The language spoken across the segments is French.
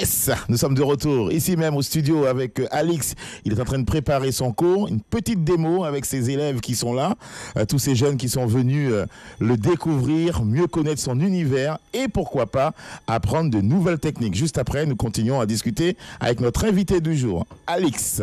S. Nous sommes de retour ici même au studio avec Alix. Il est en train de préparer son cours, une petite démo avec ses élèves qui sont là, tous ces jeunes qui sont venus le découvrir, mieux connaître son univers et pourquoi pas apprendre de nouvelles techniques. Juste après, nous continuons à discuter avec notre invité du jour, Alix.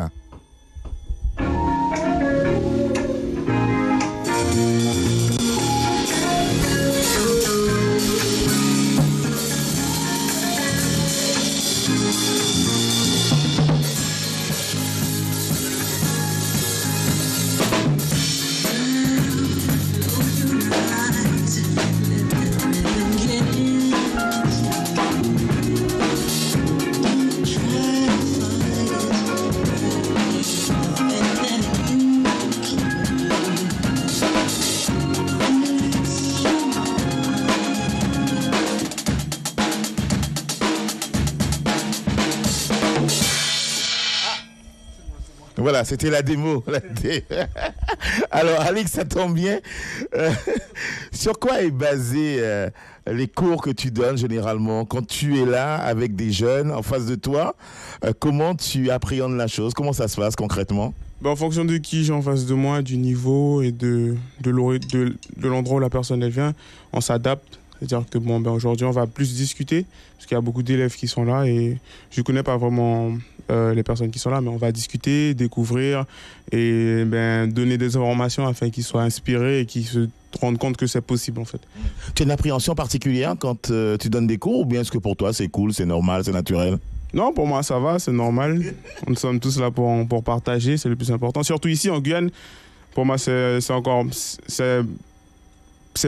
Voilà, c'était la démo. Alors, Alix, ça tombe bien. Sur quoi est basé les cours que tu donnes généralement quand tu es là avec des jeunes en face de toi? Comment tu appréhendes la chose? Comment ça se passe concrètement? En fonction de qui j'ai en face de moi, du niveau et de l'endroit où la personne elle vient, on s'adapte. C'est-à-dire que aujourd'hui, on va plus discuter parce qu'il y a beaucoup d'élèves qui sont là et je ne connais pas vraiment les personnes qui sont là, mais on va discuter, découvrir et donner des informations afin qu'ils soient inspirés et qu'ils se rendent compte que c'est possible en fait. Tu as une appréhension particulière quand tu donnes des cours ou bien est-ce que pour toi c'est cool, c'est normal, c'est naturel? Non, pour moi ça va, c'est normal. Nous sommes tous là pour partager, c'est le plus important. Surtout ici en Guyane, pour moi c'est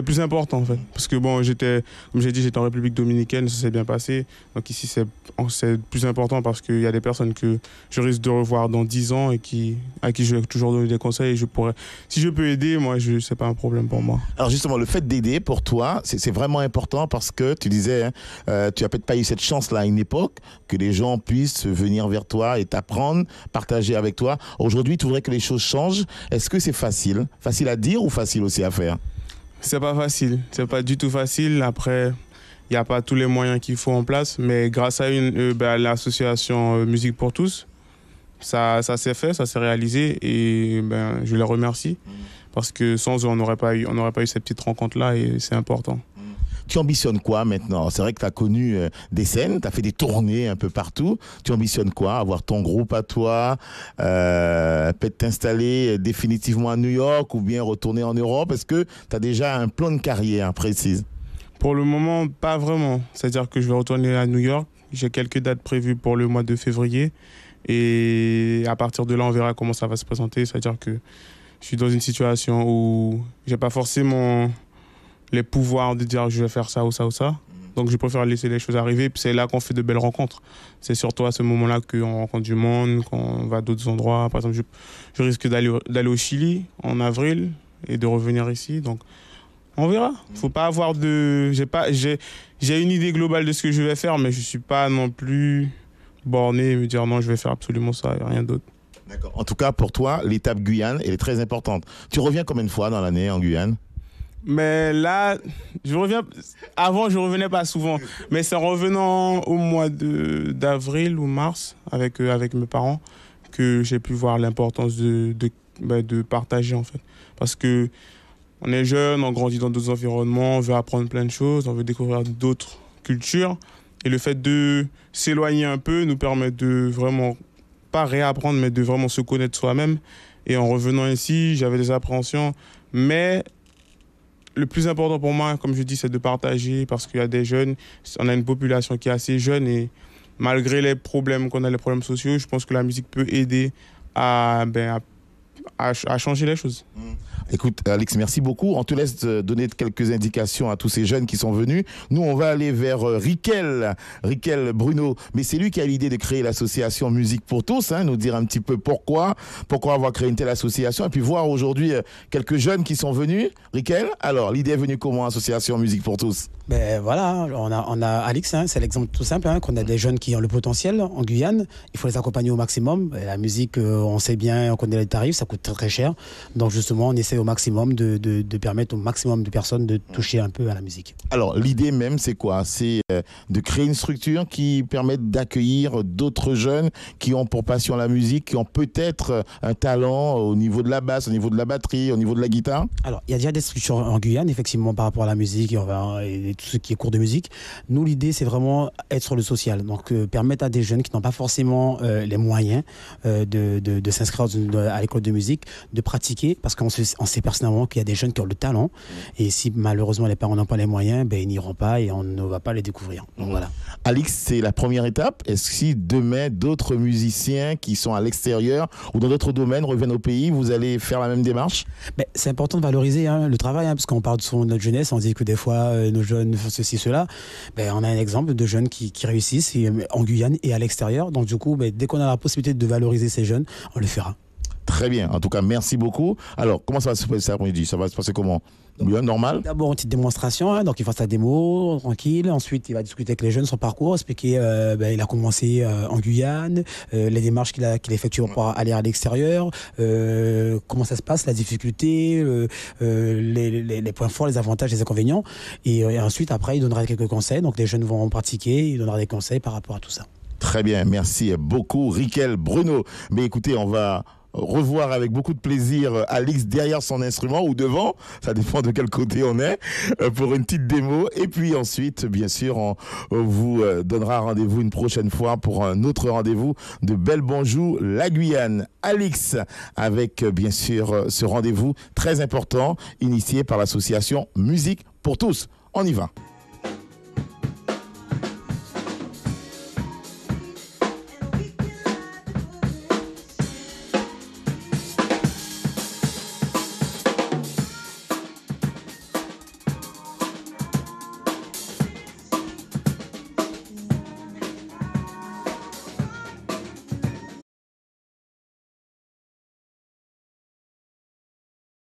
plus important en fait. Parce que comme j'ai dit, j'étais en République dominicaine, ça s'est bien passé. Donc ici, c'est plus important parce qu'il y a des personnes que je risque de revoir dans 10 ans et à qui je vais toujours donner des conseils. Et si je peux aider, moi, c'est pas un problème pour moi. Alors justement, le fait d'aider pour toi, c'est vraiment important parce que tu disais, tu n'as peut-être pas eu cette chance-là à une époque, que les gens puissent venir vers toi et t'apprendre, partager avec toi. Aujourd'hui, tu voudrais que les choses changent. Est-ce que c'est facile? Facile à dire ou facile aussi à faire? C'est pas facile, c'est pas du tout facile. Après, il n'y a pas tous les moyens qu'il faut en place, mais grâce à l'association Musique pour tous, ça s'est fait, ça s'est réalisé et je les remercie parce que sans eux, on n'aurait pas eu cette petite rencontre-là et c'est important. Tu ambitionnes quoi maintenant? C'est vrai que tu as connu des scènes, tu as fait des tournées un peu partout. Tu ambitionnes quoi? Avoir ton groupe à toi, peut-être t'installer définitivement à New York ou bien retourner en Europe? Est-ce que tu as déjà un plan de carrière précis? Pour le moment, pas vraiment. C'est-à-dire que je vais retourner à New York. J'ai quelques dates prévues pour le mois de février. Et à partir de là, on verra comment ça va se présenter. C'est-à-dire que je suis dans une situation où j'ai pas forcément les pouvoirs de dire je vais faire ça ou ça ou ça. Donc je préfère laisser les choses arriver. Puis c'est là qu'on fait de belles rencontres. C'est surtout à ce moment-là qu'on rencontre du monde, qu'on va à d'autres endroits. Par exemple, je risque d'aller au Chili en avril et de revenir ici. Donc on verra. Faut pas avoir j'ai une idée globale de ce que je vais faire, mais je suis pas non plus borné et me dire non, je vais faire absolument ça et rien d'autre. D'accord. En tout cas, pour toi, l'étape Guyane, elle est très importante. Tu reviens combien de fois dans l'année en Guyane? Mais là, avant, je revenais pas souvent. Mais c'est en revenant au mois d'avril ou mars avec mes parents que j'ai pu voir l'importance de partager en fait. Parce que on est jeune, on grandit dans d'autres environnements, on veut apprendre plein de choses, on veut découvrir d'autres cultures. Et le fait de s'éloigner un peu nous permet de vraiment, pas réapprendre, mais de vraiment se connaître soi-même. Et en revenant ici, j'avais des appréhensions, mais le plus important pour moi, comme je dis, c'est de partager parce qu'il y a des jeunes, on a une population qui est assez jeune et malgré les problèmes qu'on a, les problèmes sociaux, je pense que la musique peut aider à changer les choses. Écoute, Alix, merci beaucoup. On te laisse donner quelques indications à tous ces jeunes qui sont venus. Nous, on va aller vers Riquel Bruno. Mais c'est lui qui a l'idée de créer l'association Musique pour tous, nous dire un petit peu pourquoi avoir créé une telle association et puis voir aujourd'hui quelques jeunes qui sont venus. Riquel, alors, l'idée est venue comment, association Musique pour tous? Voilà, on a Alix, c'est l'exemple tout simple, qu'on a des jeunes qui ont le potentiel en Guyane. Il faut les accompagner au maximum. Et la musique, on sait bien, on connaît les tarifs, ça coûte très très cher. Donc justement, on essaie au maximum de permettre au maximum de personnes de toucher un peu à la musique. Alors, l'idée même, c'est quoi? C'est de créer une structure qui permette d'accueillir d'autres jeunes qui ont pour passion la musique, qui ont peut-être un talent au niveau de la basse, au niveau de la batterie, au niveau de la guitare. Alors, il y a déjà des structures en Guyane, effectivement, par rapport à la musique et tout ce qui est cours de musique. Nous, l'idée, c'est vraiment être sur le social. Donc, permettre à des jeunes qui n'ont pas forcément les moyens de s'inscrire à l'école de musique, de pratiquer, parce qu'on sait personnellement qu'il y a des jeunes qui ont le talent. Et si malheureusement les parents n'ont pas les moyens, ben, ils n'iront pas et on ne va pas les découvrir. Donc, voilà. Alix, c'est la première étape. Est-ce que si demain, d'autres musiciens qui sont à l'extérieur ou dans d'autres domaines reviennent au pays, vous allez faire la même démarche? Ben, c'est important de valoriser le travail, parce qu'on parle de notre jeunesse, on dit que des fois, nos jeunes font ceci, cela. Ben, on a un exemple de jeunes qui réussissent en Guyane et à l'extérieur. Donc du coup, ben, dès qu'on a la possibilité de valoriser ces jeunes, on le fera. Très bien. En tout cas, merci beaucoup. Alors, comment ça va se passer cet après-midi? Ça va se passer comment? Bien, normal? D'abord, une petite démonstration. Donc, il fait sa démo, tranquille. Ensuite, il va discuter avec les jeunes, son parcours, expliquer il a commencé en Guyane, les démarches qu'il effectue pour aller à l'extérieur, comment ça se passe, la difficulté, les points forts, les avantages, les inconvénients. Et ensuite, après, il donnera quelques conseils. Donc, les jeunes vont pratiquer, il donnera des conseils par rapport à tout ça. Très bien. Merci beaucoup, Rickel Bruno. Mais écoutez, on va revoir avec beaucoup de plaisir Alix derrière son instrument ou devant, ça dépend de quel côté on est, pour une petite démo. Et puis ensuite, bien sûr, on vous donnera rendez-vous une prochaine fois pour un autre rendez-vous de Bel Bonjou, la Guyane. Alix, avec bien sûr ce rendez-vous très important initié par l'association Musique pour tous. On y va.